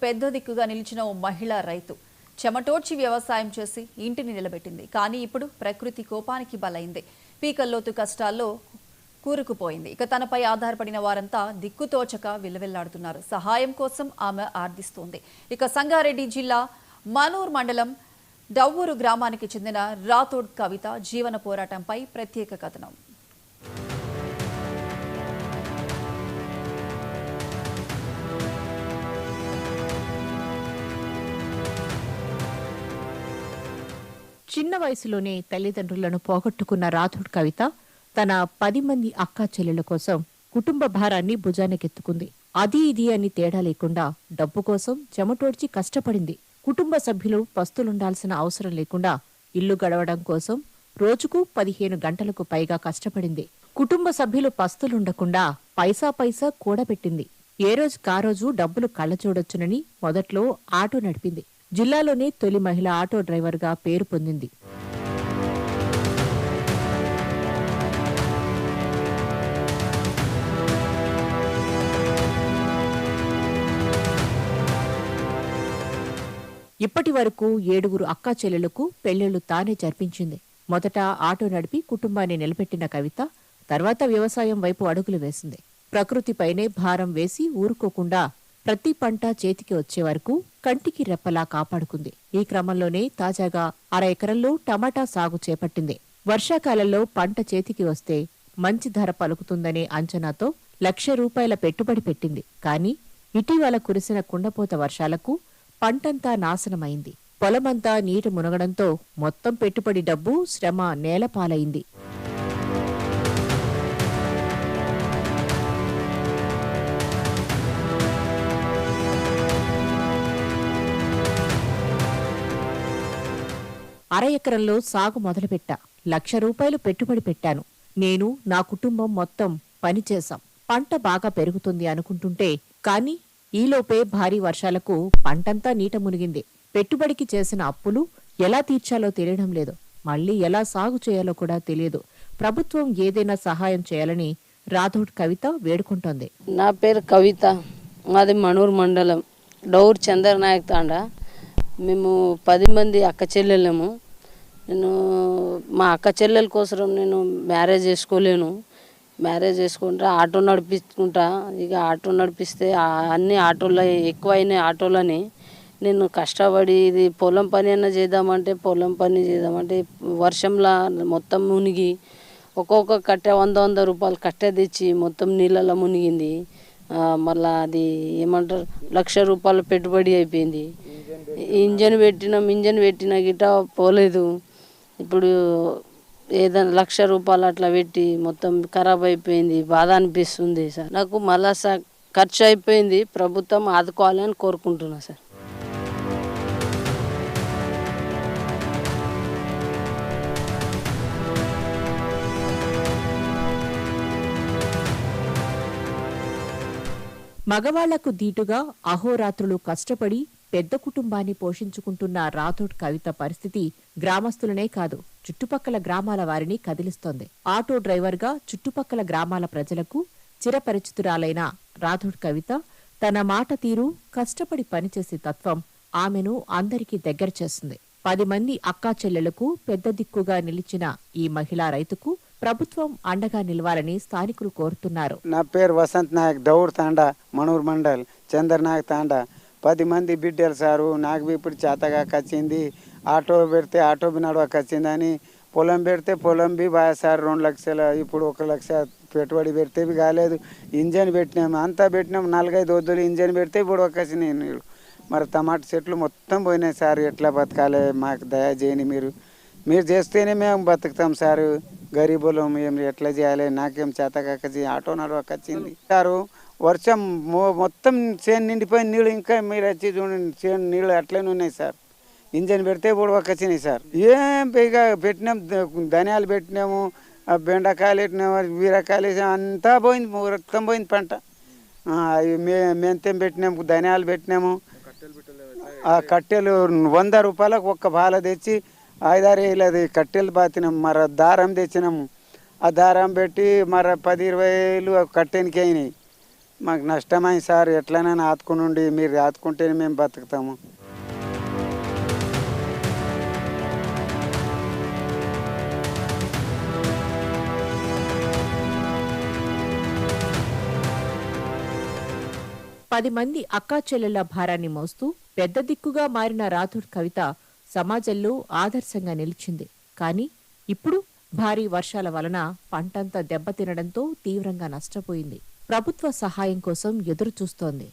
పెద్ద దిక్కుగా నిలిచిన ఓ మహిళా రైతు చెమటోడ్చి వ్యవసాయం చేసి ఇంటిని నిలబెట్టింది. కానీ ఇప్పుడు ప్రకృతి కోపానికి బలైంది. పీకల్లోతు కష్టాల్లో కూరుకుపోయింది. ఇక తనపై ఆధారపడిన వారంతా దిక్కుతోచక విలవిల్లాడుతున్నారు. సహాయం కోసం ఆమె ఆర్దిస్తోంది. ఇక సంగారెడ్డి జిల్లా మనూర్ మండలం డవ్వూరు గ్రామానికి చెందిన రాథోడ్ కవిత జీవన పోరాటంపై ప్రత్యేక కథనం. చిన్న వయసులోనే తల్లిదండ్రులను పోగొట్టుకున్న రాథోడ్ కవిత తన 10 మంది అక్కా చెల్లెల కోసం కుటుంబ భారాన్ని భుజానకెత్తుకుంది. అది ఇది అని తేడా లేకుండా డబ్బు కోసం చెమటోడ్చి కష్టపడింది. కుటుంబ సభ్యులు పస్తులుండాల్సిన అవసరం లేకుండా ఇల్లు గడవడం కోసం రోజుకు 15 గంటలకు పైగా కష్టపడింది. కుటుంబ సభ్యులు పస్తులుండకుండా పైసా పైసా కూడబెట్టింది. ఏ రోజుకారోజు డబ్బులు కళ్ళచూడొచ్చునని మొదట్లో ఆటో నడిపింది. జిల్లాలోనే తొలి మహిళ ఆటో డ్రైవర్గా పేరు పొందింది. ఇప్పటి వరకు 7 అక్కా చెల్లెలకు పెళ్లిళ్లు తానే జరిపించింది. మొదట ఆటో నడిపి కుటుంబాన్ని నిలబెట్టిన కవిత తర్వాత వ్యవసాయం వైపు అడుగులు వేసింది. ప్రకృతిపైనే భారం వేసి ఊరుకోకుండా ప్రతి పంట చేతికి వచ్చే వరకు కంటికి రెప్పలా కాపాడుకుంది. ఈ క్రమంలోనే తాజాగా 1/2 ఎకరంలో టమాటా సాగు చేపట్టింది. వర్షాకాలంలో పంట చేతికి వస్తే మంచి ధర పలుకుతుందనే అంచనాతో ₹1,00,000 పెట్టుబడి పెట్టింది. కానీ ఇటీవల కురిసిన కుండపోత వర్షాలకు పంటంతా నాశనమైంది. పొలమంతా నీటి మునగడంతో మొత్తం పెట్టుబడి డబ్బు, శ్రమ నేలపాలైంది. అర ఎకరంలో సాగు మొదలుపెట్టా. ₹1,00,000 పెట్టుబడి పెట్టాను. నేను, నా కుటుంబం మొత్తం పనిచేశాం. పంట బాగా పెరుగుతుంది అనుకుంటుంటే కానీ ఈలోపే భారీ వర్షాలకు పంటంతా నీట మునిగింది. పెట్టుబడికి చేసిన అప్పులు ఎలా తీర్చాలో తెలియడం లేదు. మళ్లీ ఎలా సాగు చేయాలో కూడా తెలియదు. ప్రభుత్వం ఏదైనా సహాయం చేయాలని రాథోడ్ కవిత వేడుకుంటోంది. నా పేరు కవిత, మాది మనూర్ మండలం డౌర్ చంద్రనాయక్ తాండా. మేము 10 మంది అక్క చెల్లెళ్ళము. నేను మా అక్క చెల్లెల కోసం నేను మ్యారేజ్ చేసుకోలేను. మ్యారేజ్ చేసుకుంటే ఆటో నడిపించుకుంటా. ఇక ఆటో నడిపిస్తే అన్ని ఆటోలు ఎక్కువైనాయి. ఆటోలని నేను కష్టపడి ఇది పొలం పని అయినా చేద్దామంటే వర్షంలో మొత్తం మునిగి ఒక్కొక్క కట్టె ₹100 కట్టె తెచ్చి మొత్తం నీళ్ళలో మునిగింది. మళ్ళీ అది ఏమంటారు ₹1,00,000 పెట్టుబడి అయిపోయింది. ఇంజన్ పెట్టిన గిట్ట పోలేదు. ఇప్పుడు ఏదైనా ₹1,00,000 అట్లా పెట్టి మొత్తం ఖరాబ్ అయిపోయింది. బాధ అనిపిస్తుంది సార్. నాకు మళ్ళా ఖర్చు అయిపోయింది. ప్రభుత్వం ఆదుకోవాలని కోరుకుంటున్నా సార్. మగవాళ్లకు దీటుగా అహోరాత్రులు కష్టపడి పెద్ద కుటుంబాన్ని పోషించుకుంటున్న రాథోడ్ కవిత పరిస్థితి గ్రామస్తులనే కాదు, చుట్టుపక్కల గ్రామాల వారిని కదిలిస్తోంది. ఆటో డ్రైవర్గా చుట్టుపక్కల గ్రామాల ప్రజలకు చిరపరిచితురాలైన రాథోడ్ కవిత తన మాట తీరు, కష్టపడి పనిచేసే తత్వం ఆమెను అందరికీ దగ్గర చేస్తుంది. 10 మంది అక్కా చెల్లెలకు పెద్ద దిక్కుగా నిలిచిన ఈ మహిళా రైతుకు ప్రభుత్వం అండగా నిలవాలని స్థానికులు కోరుతున్నారు. నా పేరు వసంత్ నాయక్, డౌర్ తాండా, మనూర్ మండల్, చంద్రనాయక్ తాండా. 10 మంది బిడ్డలు సారు. నాకు ఇప్పుడు చేతగా కచ్చింది. ఆటో పెడితే ఆటో నడవకొచ్చిందని, పొలం పెడితే పొలం బి బాగా సార్ 2 లక్షలు. ఇప్పుడు 1 లక్ష పెట్టుబడి పెడితే కాలేదు. ఇంజన్ పెట్టినాము, అంతా పెట్టినాము. 4-5 వద్దులు ఇంజన్ పెడితే ఇప్పుడు వచ్చినాయి నీళ్ళు. మరి టమాటా చెట్లు మొత్తం పోయినాయి సార్. ఎట్లా బతకాలి? మాకు దయ చేయని మీరు చేస్తేనే మేము బతుకుతాం సార్. గరీబులం ఏం ఎట్లా చేయాలి? నాకేం చేతకాకచ్చి ఆటో నడవకొచ్చింది సారు. వర్షం మొత్తం చేను నిండిపోయిన నీళ్ళు ఇంకా మీరు వచ్చి చూడండి, చేను నీళ్ళు అట్లనే ఉన్నాయి సార్. ఇంజన్ పెడితే వచ్చినాయి సార్. ఏం ఇక పెట్టినాం, ధనియాలు పెట్టినాము, బెండకాయలు పెట్టినాము, బీరకాయలు అంతా పోయింది, మొత్తం పోయింది పంట. మెంతం పెట్టినాము, ధనియాలు పెట్టినాము. ఆ కట్టెలు ₹100 ఒక్క బాల తెచ్చి 5-6 వేలది కట్టెలు బాతినాం. మరి దారం తెచ్చినాము. ఆ దారం పెట్టి మరి 10-20 వేలు కట్టెనికి అయినాయి. మాకు నష్టమైంది సార్, ఎట్లనైనా ఆదుకునుండి, మీరు ఆదుకుంటేనే మేము బతుకుతాము. పది మంది అక్కా చెల్లెళ్ల భారాన్ని మోస్తూ పెద్ద దిక్కుగా మారిన రాథోడ్ కవిత సమాజంలో ఆదర్శంగా నిలిచింది. కానీ ఇప్పుడు భారీ వర్షాల వలన పంటంతా దెబ్బతినడంతో తీవ్రంగా నష్టపోయింది. ప్రభుత్వ సహాయం కోసం ఎదురుచూస్తోంది.